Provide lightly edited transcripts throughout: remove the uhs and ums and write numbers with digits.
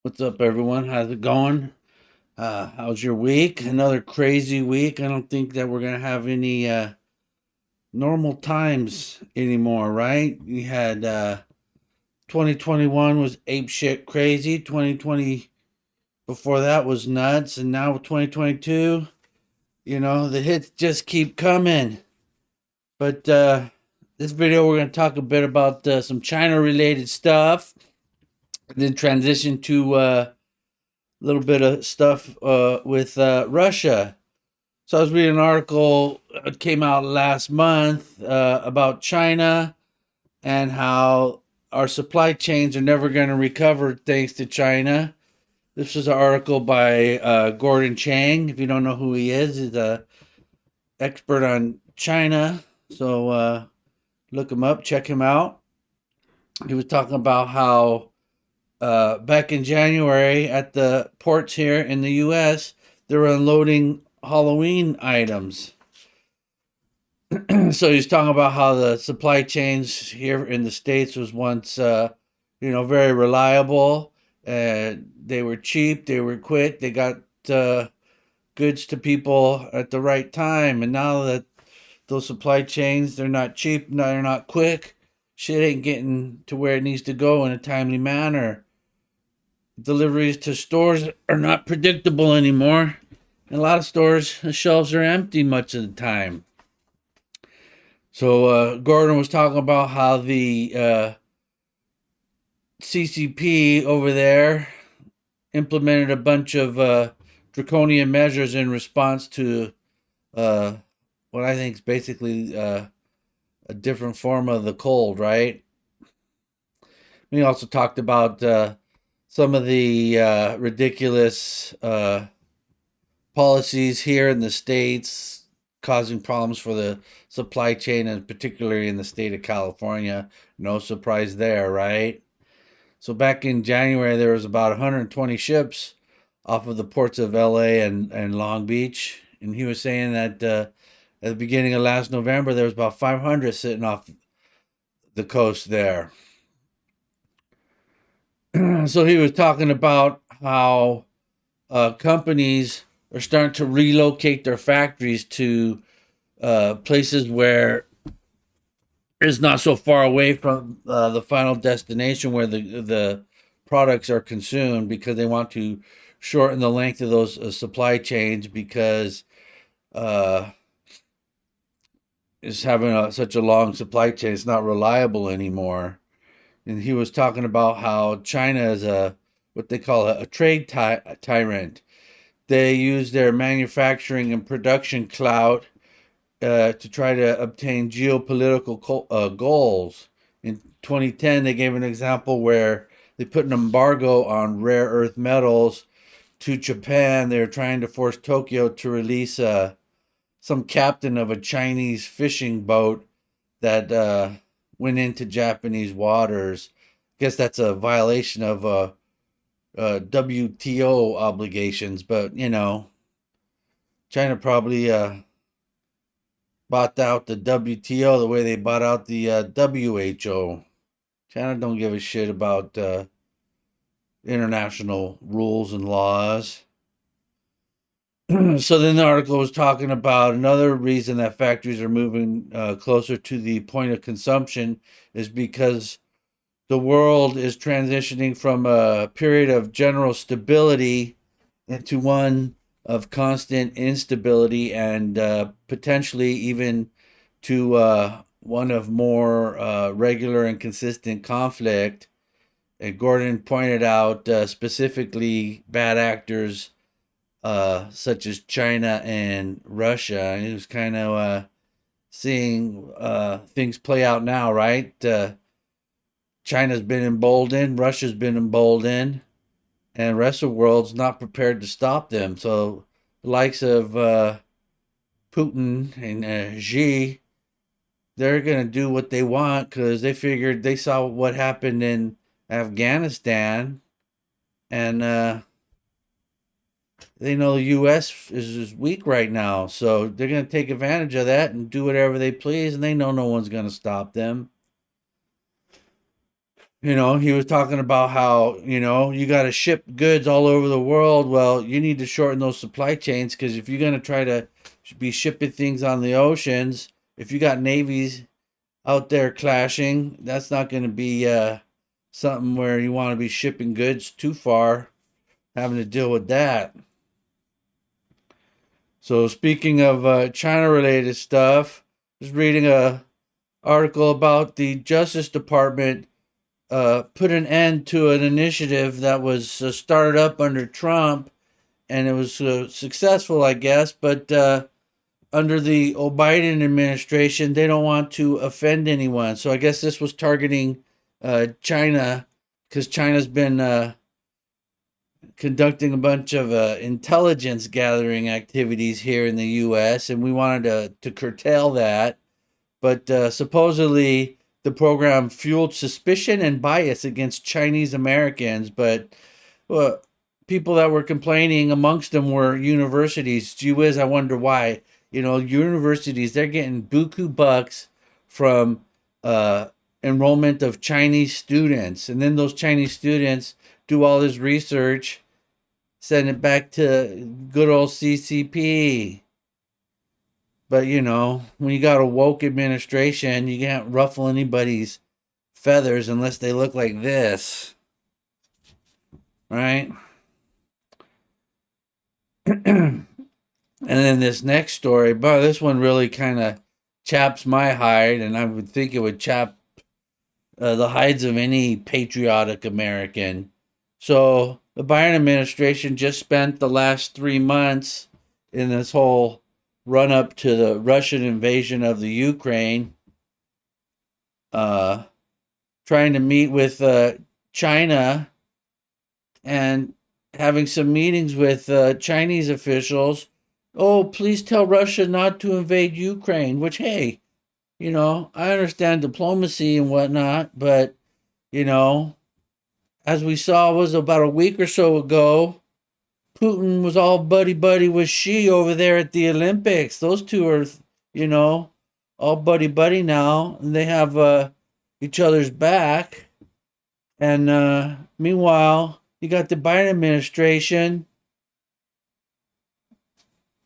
What's up, everyone? How's it going? How's your week? Another crazy week. I don't think that we're gonna have any normal times anymore, right? We had 2021 was ape shit crazy. 2020 before that was nuts, and now with 2022, the hits just keep coming. But this video, we're gonna talk a bit about some China-related stuff, then transition to little bit of stuff with Russia. So I was reading an article that came out last month about China and how our supply chains are never going to recover thanks to China. This was an article by Gordon Chang. If you don't know who he is, he's an expert on China. So look him up, check him out. He was talking about how back in January at the ports here in the U.S., they were unloading Halloween items. So he's talking about how the supply chains here in the States was once, very reliable. They were cheap, they were quick, they got goods to people at the right time. And now that those supply chains, they're not cheap, they're not quick, shit ain't getting to where it needs to go in a timely manner. Deliveries to stores are not predictable anymore. In a lot of stores, the shelves are empty much of the time. So Gordon was talking about how the CCP over there implemented a bunch of draconian measures in response to uh, what I think is basically a different form of the cold, right? We also talked about some of the ridiculous policies here in the States causing problems for the supply chain, and particularly in the state of California. No surprise there, right? So back in January, there was about 120 ships off of the ports of LA and Long Beach. And he was saying that at the beginning of last November, there was about 500 sitting off the coast there. So he was talking about how companies are starting to relocate their factories to places where it's not so far away from the final destination where the products are consumed, because they want to shorten the length of those supply chains, because uh, it's having such a long supply chain, it's not reliable anymore. And he was talking about how China is a what they call a trade tyrant. They use their manufacturing and production clout to try to obtain geopolitical goals. In 2010, they gave an example where they put an embargo on rare earth metals to Japan. They were trying to force Tokyo to release some captain of a Chinese fishing boat that went into Japanese waters. I guess that's a violation of WTO obligations, but China probably bought out the WTO the way they bought out the WHO. China don't give a shit about international rules and laws. So then the article was talking about another reason that factories are moving closer to the point of consumption is because the world is transitioning from a period of general stability into one of constant instability, and potentially even to one of more regular and consistent conflict. And Gordon pointed out specifically bad actors such as China and Russia. And he was kind of seeing things play out now, right? China's been emboldened, Russia's been emboldened, and the rest of the world's not prepared to stop them. So the likes of Putin and Xi, they're going to do what they want because they figured they saw what happened in Afghanistan, and they know the U.S. is weak right now. So they're going to take advantage of that and do whatever they please, and they know no one's going to stop them. He was talking about how, you got to ship goods all over the world. Well, you need to shorten those supply chains because if you're going to try to be shipping things on the oceans, if you got navies out there clashing, that's not going to be something where you want to be shipping goods too far, having to deal with that. So, speaking of China related stuff, just reading a article about the Justice Department put an end to an initiative that was started up under Trump, and it was successful, I guess. But under the Obiden administration, they don't want to offend anyone. So I guess this was targeting China because China's been conducting a bunch of intelligence gathering activities here in the U.S., and we wanted to curtail that. But supposedly the program fueled suspicion and bias against Chinese Americans. But well, people that were complaining amongst them were universities. Gee whiz, I wonder why. Universities, they're getting buku bucks from enrollment of Chinese students. And then those Chinese students do all this research, send it back to good old CCP. But when you got a woke administration, you can't ruffle anybody's feathers unless they look like this, right? And then this next story, but this one really kind of chaps my hide, and I would think it would chap the hides of any patriotic American. So the Biden administration just spent the last 3 months in this whole run up to the Russian invasion of the Ukraine, trying to meet with China and having some meetings with Chinese officials. Oh, please tell Russia not to invade Ukraine, which, hey, I understand diplomacy and whatnot, but, as we saw was about a week or so ago, Putin was all buddy-buddy with Xi over there at the Olympics. Those two are, all buddy-buddy now, and they have each other's back. And meanwhile, you got the Biden administration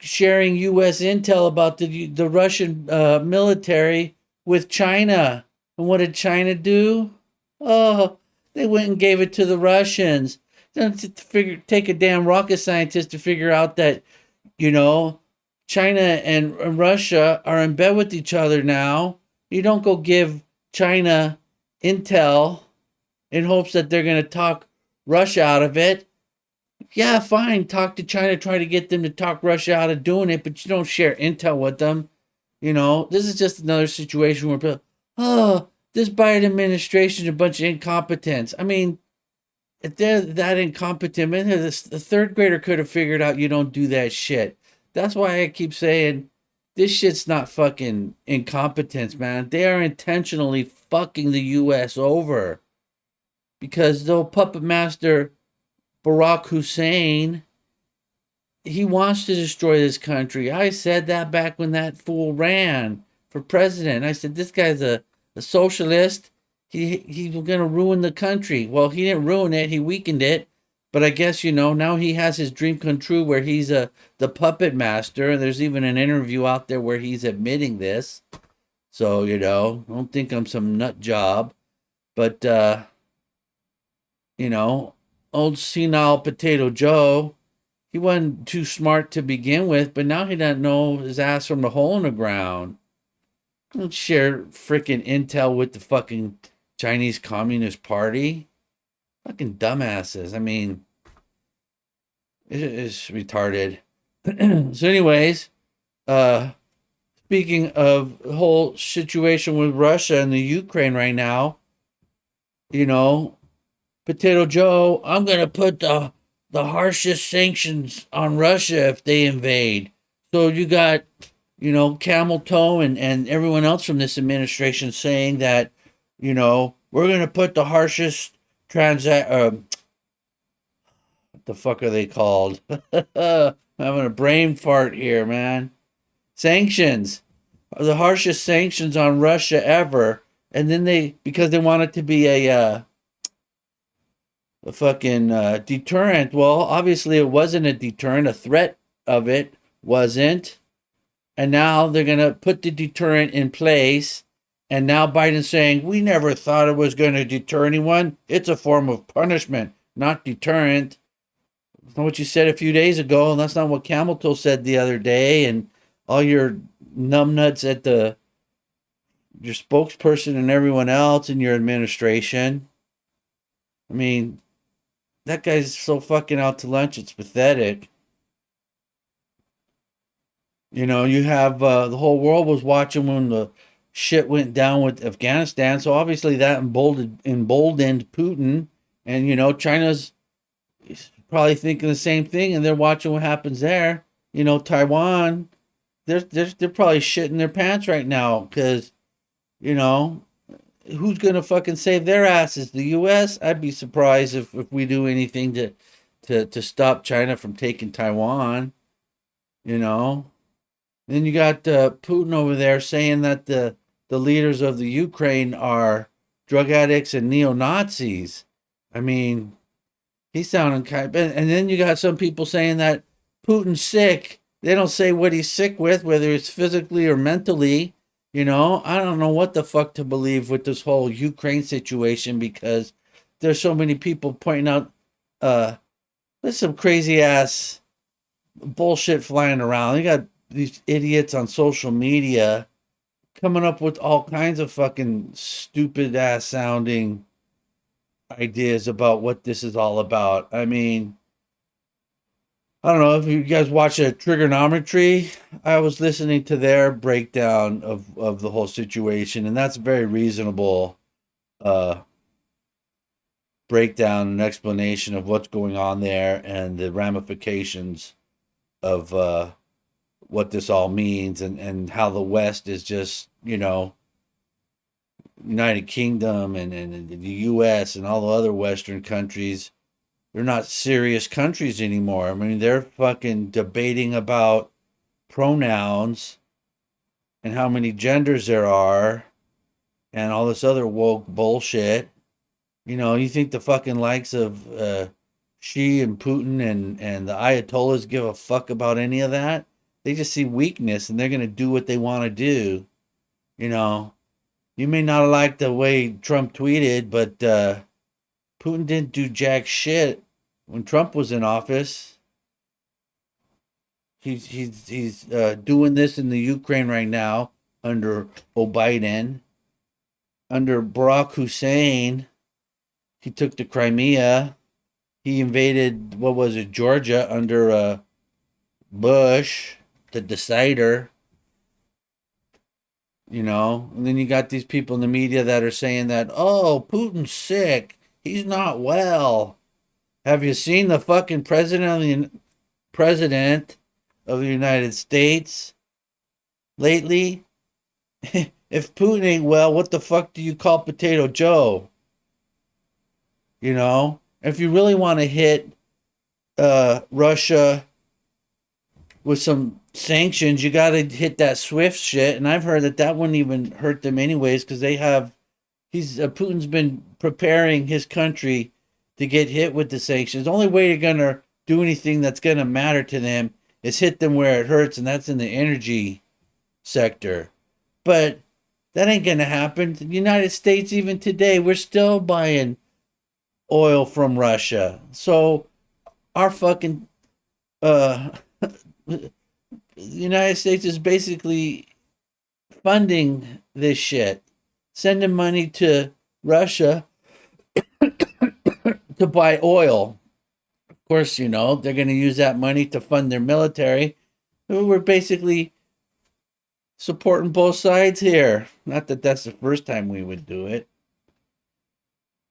sharing U.S. intel about the Russian military with China. And what did China do? Oh, they went and gave it to the Russians. Take a damn rocket scientist to figure out that, China and Russia are in bed with each other now. You don't go give China intel in hopes that they're going to talk Russia out of it. Yeah, fine, talk to China, try to get them to talk Russia out of doing it, but you don't share intel with them. This is just another situation where people, this Biden administration is a bunch of incompetents. I mean, if they're that incompetent, man, the third grader could have figured out you don't do that shit. That's why I keep saying this shit's not fucking incompetence, man. They are intentionally fucking the U.S. over because the puppet master Barack Hussein, he wants to destroy this country. I said that back when that fool ran for president. I said this guy's a socialist. He's going to ruin the country. Well, he didn't ruin it. He weakened it. But I guess, now he has his dream come true where he's the puppet master. And there's even an interview out there where he's admitting this. So, don't think I'm some nut job. But, old senile Potato Joe, he wasn't too smart to begin with, but now he doesn't know his ass from the hole in the ground. Don't share freaking intel with the fucking Chinese Communist Party. Fucking dumbasses. I mean, it is retarded. So anyways, speaking of the whole situation with Russia and the Ukraine right now, Potato Joe, I'm going to put the harshest sanctions on Russia if they invade. So you got, Camel Toe and everyone else from this administration saying that, we're going to put the harshest what the fuck are they called? I'm having a brain fart here, man. Sanctions. The harshest sanctions on Russia ever. And then because they want it to be a a fucking deterrent. Well, obviously it wasn't a deterrent. A threat of it wasn't. And now they're going to put the deterrent in place. And now Biden's saying, we never thought it was going to deter anyone. It's a form of punishment, not deterrent. That's not what you said a few days ago. And that's not what Camel Toe said the other day. And all your numbnuts at your spokesperson and everyone else in your administration. I mean, that guy's so fucking out to lunch. It's pathetic. You know, you have the whole world was watching when the shit went down with Afghanistan. So obviously that emboldened Putin, and China's probably thinking the same thing, and they're watching what happens there. Taiwan, they're probably shitting their pants right now because you know who's gonna fucking save their asses? The U.S. I'd be surprised if we do anything to stop China from taking Taiwan. You know. Then you got Putin over there saying that the leaders of the Ukraine are drug addicts and neo Nazis. I mean, he's sounding kind. And then you got some people saying that Putin's sick. They don't say what he's sick with, whether it's physically or mentally. I don't know what the fuck to believe with this whole Ukraine situation because there's so many people pointing out there's some crazy ass bullshit flying around. You got these idiots on social media coming up with all kinds of fucking stupid ass sounding ideas about what this is all about. I mean, I don't know if you guys watch a trigonometry. I was listening to their breakdown of the whole situation, and that's a very reasonable uh, breakdown and explanation of what's going on there and the ramifications of what this all means and how the West is just, United Kingdom and the US and all the other Western countries, they're not serious countries anymore. I mean, they're fucking debating about pronouns and how many genders there are and all this other woke bullshit. You think the fucking likes of Xi and Putin and the Ayatollahs give a fuck about any of that? They just see weakness and they're going to do what they want to do. You know, you may not like the way Trump tweeted, but Putin didn't do jack shit when Trump was in office. He's doing this in the Ukraine right now under Obiden. Under Barack Hussein, he took the Crimea. He invaded, what was it, Georgia under Bush, the decider. And then you got these people in the media that are saying that, oh, Putin's sick. He's not well. Have you seen the fucking president of the United States lately? If Putin ain't well, what the fuck do you call Potato Joe? If you really want to hit Russia with some sanctions, you got to hit that SWIFT shit. And I've heard that wouldn't even hurt them anyways because Putin's been preparing his country to get hit with the sanctions. The only way you're gonna do anything that's gonna matter to them is hit them where it hurts, and that's in the energy sector. But that ain't gonna happen. The United States, even today, we're still buying oil from Russia. So our fucking the United States is basically funding this shit, sending money to Russia to buy oil. Of course, they're going to use that money to fund their military. We're basically supporting both sides here. Not that that's the first time we would do it.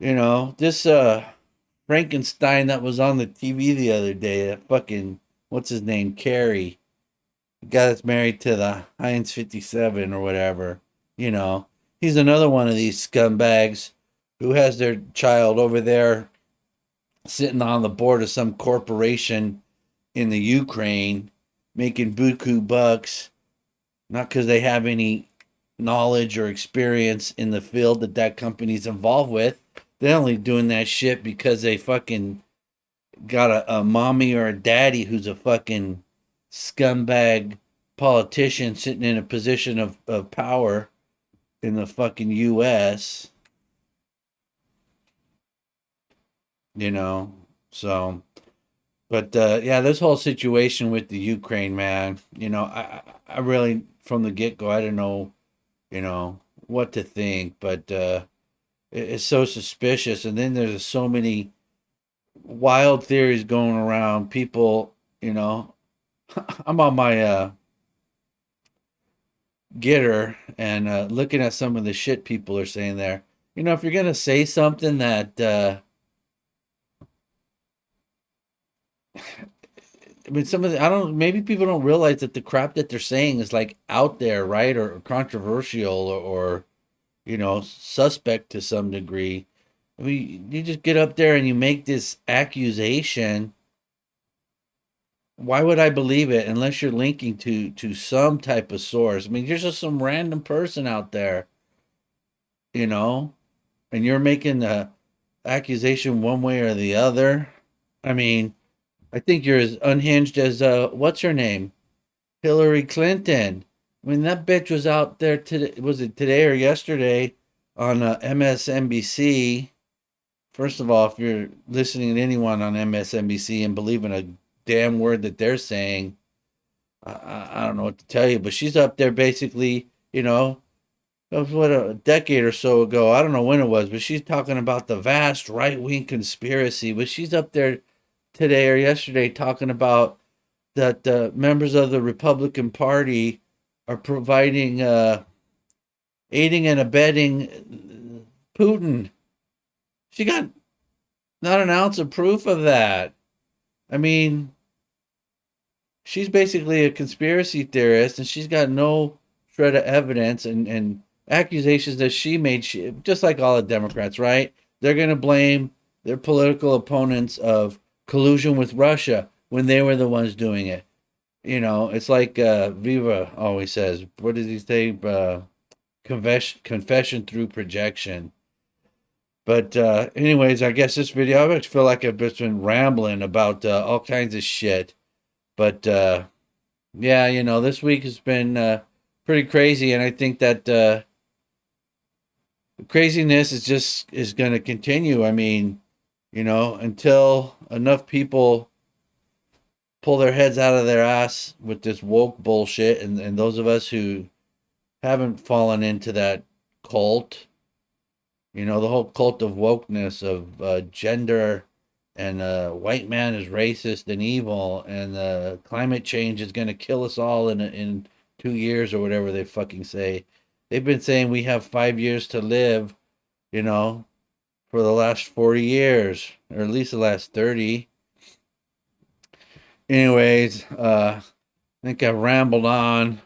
This Frankenstein that was on the TV the other day, that fucking, what's his name, Kerry, the guy that's married to the Heinz 57 or whatever, he's another one of these scumbags who has their child over there sitting on the board of some corporation in the Ukraine making buku bucks, not because they have any knowledge or experience in the field that company's involved with, They're only doing that shit because they fucking got a mommy or a daddy who's a fucking scumbag politician sitting in a position of power in the fucking US, you know. So, but yeah, this whole situation with the Ukraine, man, I really from the get go, I didn't know, what to think, but it's so suspicious. And then there's so many wild theories going around. People, you know, I'm on my getter and looking at some of the shit people are saying there. If you're gonna say something that I mean, some of the, I don't, maybe people don't realize that the crap that they're saying is like out there, right? Or controversial or suspect to some degree. I mean, you just get up there and you make this accusation. Why would I believe it unless you're linking to some type of source? I mean, you're just some random person out there, you know, and you're making a accusation one way or the other. I mean, I think you're as unhinged as what's her name? Hillary Clinton. I mean, that bitch was out there today. Was it today or yesterday on MSNBC? First of all, if you're listening to anyone on MSNBC and believing a damn word that they're saying, I don't know what to tell you. But she's up there basically, that was what, a decade or so ago. I don't know when it was, but she's talking about the vast right wing conspiracy. But she's up there today or yesterday talking about that members of the Republican Party are providing, aiding and abetting Putin. She got not an ounce of proof of that. I mean, she's basically a conspiracy theorist, and she's got no shred of evidence and accusations that she made. Just like all the Democrats, right? They're going to blame their political opponents of collusion with Russia when they were the ones doing it. It's like Viva always says. What does he say? Confession through projection. But anyways, I guess this video, I feel like I've just been rambling about all kinds of shit. But yeah, this week has been pretty crazy, and I think that craziness is going to continue. I mean, until enough people pull their heads out of their ass with this woke bullshit, and those of us who haven't fallen into that cult, the whole cult of wokeness of gender and white man is racist and evil, and climate change is going to kill us all in 2 years or whatever they fucking say. They've been saying we have 5 years to live, you know, for the last 40 years, or at least the last 30. Anyways, I think I rambled on.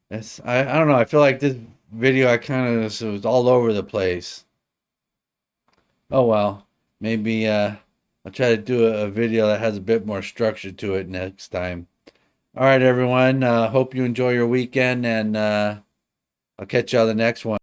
I don't know. I feel like this video I kind of was all over the place. Oh well, maybe I'll try to do a video that has a bit more structure to it next time. All right, everyone. Hope you enjoy your weekend, and I'll catch you on the next one.